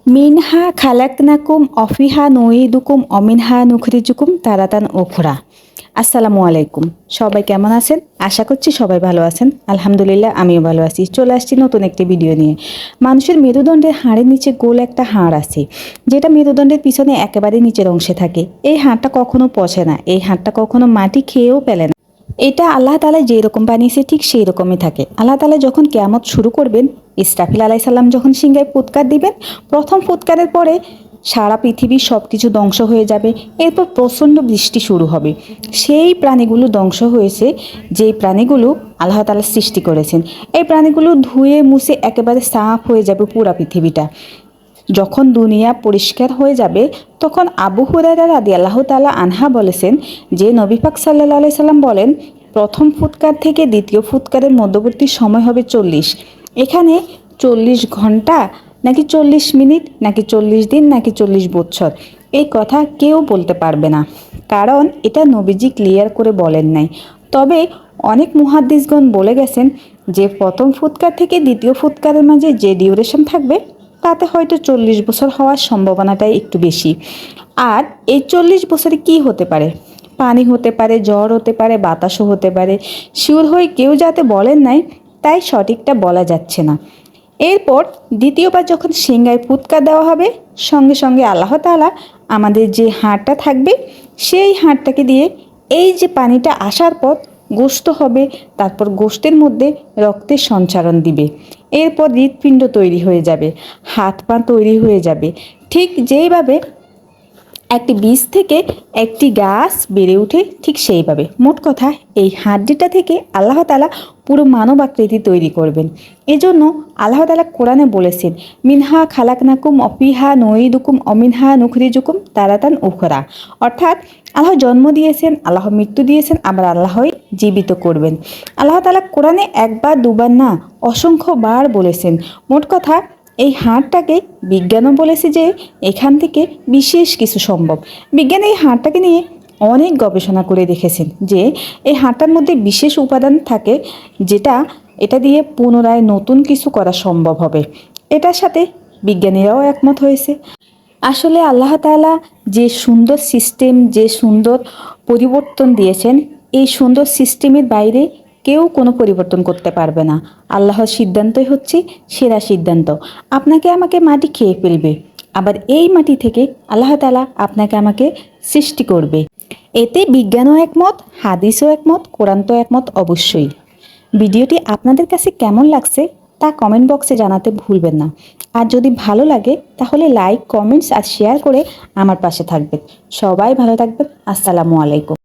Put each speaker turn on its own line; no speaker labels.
মিনহা খালাকনাকুম অফিহা নুইদুকুম অমিনহা নুখরিজুকুম তারাতান উখরা। আসসালামু আলাইকুম। সবাই কেমন আছেন? আশা করছি সবাই ভালো আছেন। আলহামদুলিল্লাহ আমিও ভালো আছি। চলে আসছি নতুন একটি ভিডিও নিয়ে। মানুষের মেরুদণ্ডের হাড়ের নিচে গোল একটা হাড় আছে, যেটা মেরুদণ্ডের পিছনে একেবারে নিচের অংশে থাকে। এই হাড়টা কখনো পচে না, এই হাড়টা কখনো মাটি খেয়েও ফেলে না। এটা আল্লাহ তাআলা যেরকম বানিয়েছে ঠিক সেই রকমই থাকে। আল্লাহ তাআলা যখন কিয়ামত শুরু করবেন, ইসরাফিল আলাইহিস সালাম যখন সিংহায় ফুৎকার দিবেন, প্রথম ফুৎকারের পরে সারা পৃথিবীর সব কিছু ধ্বংস হয়ে যাবে। এরপর প্রচণ্ড বৃষ্টি শুরু হবে। সেই প্রাণীগুলো ধ্বংস হয়েছে, যেই প্রাণীগুলো আল্লাহ তাআলা সৃষ্টি করেছেন। এই প্রাণীগুলো ধুয়ে মুছে একেবারে সাফ হয়ে যাবে পুরা পৃথিবীটা। যখন দুনিয়া পরিষ্কার হয়ে যাবে, তখন আবু হুরায়রা রাদিয়াল্লাহু তাআলা আনহা বলেছেন যে নবী পাক সাল্লাল্লাহু আলাইহি সাল্লাম বলেন, প্রথম ফুৎকার থেকে দ্বিতীয় ফুৎকারের মধ্যবর্তী সময় হবে 40। এখানে 40 ঘন্টা নাকি 40 মিনিট নাকি 40 দিন নাকি 40 বছর, এই কথা কেউ বলতে পারবে না, কারণ এটা নবীজি ক্লিয়ার করে বলেন নাই। তবে অনেক মুহাদ্দিসগণ বলে গেছেন যে প্রথম ফুৎকার থেকে দ্বিতীয় ফুৎকারের মাঝে যে ডিউরেশন থাকবে, তাতে হয়তো 40 বছর হওয়ার সম্ভাবনাটাই একটু বেশি। আর এই 40 বছরে কি হতে পারে? পানি হতে পারে, জ্বর হতে পারে, বাতাসও হতে পারে। শিওর হয়ে কেউ যাতে বলেন নাই, তাই সঠিকটা বলা যাচ্ছে না। এরপর দ্বিতীয়বার যখন সিংহায় ফুৎকার দেওয়া হবে, সঙ্গে সঙ্গে আল্লাহ তাআলা আমাদের যে হাড়টা থাকবে, সেই হাড়টাকে দিয়ে এই যে পানিটা আসার পর গোশত হবে, তারপর গোশতের মধ্যে রক্তের সঞ্চারণ দিবে। এরপর হৃৎপিণ্ড তৈরি হয়ে যাবে, হাত পা তৈরি হয়ে যাবে। ঠিক যেইভাবে একটি বীজ থেকে একটি গাছ বেড়ে ওঠে, ঠিক সেইভাবে মোট কথা এই হাড্ডিটা থেকে আল্লাহ তাআলা পুরো মানব আকৃতি তৈরি করবেন। এজন্য আল্লাহ তাআলা কোরআনে বলেছেন, মিনহা খালাকনাকুম অফিহা নুইদুকুম অমিনহা নুখরিজুকুম তারাতান উখরা। অর্থাৎ আল্লাহ জন্ম দিয়েছেন, আল্লাহ মৃত্যু দিয়েছেন, আবার আল্লাহই জীবিত করবেন। আল্লাহ তাআলা কোরআনে একবার দুবার না অসংখ্যবার বলেছেন। মোট কথা এই হাড়টাকে বিজ্ঞানও বলেছে যে এখান থেকে বিশেষ কিছু সম্ভব। বিজ্ঞান এই হাড়টাকে নিয়ে অনেক গবেষণা করে দেখেছেন যে এই হাড়টার মধ্যে বিশেষ উপাদান থাকে, যেটা এটা দিয়ে পুনরায় নতুন কিছু করা সম্ভব হবে। এটার সাথে বিজ্ঞানীরাও একমত হয়েছে। আসলে আল্লাহ তাআলা যে সুন্দর সিস্টেম, যে সুন্দর পরিবর্তন দিয়েছেন, এই সুন্দর সিস্টেমের বাইরে কেউ কোনো পরিবর্তন করতে পারবে না। আল্লাহর সিদ্ধান্তই হচ্ছে সেরা সিদ্ধান্ত। আপনাকে আমাকে মাটি খেয়ে ফেলবে, আবার এই মাটি থেকে আল্লাহ তাআলা আপনাকে আমাকে সৃষ্টি করবে। এতে বিজ্ঞানও একমত, হাদিসও একমত, কোরআন তো একমত অবশ্যই। ভিডিওটি আপনাদের কাছে কেমন লাগছে তা কমেন্ট বক্সে জানাতে ভুলবেন না। আর যদি ভালো লাগে তাহলে লাইক, কমেন্টস আর শেয়ার করে আমার পাশে থাকবেন। সবাই ভালো থাকবেন। আসসালামু আলাইকুম।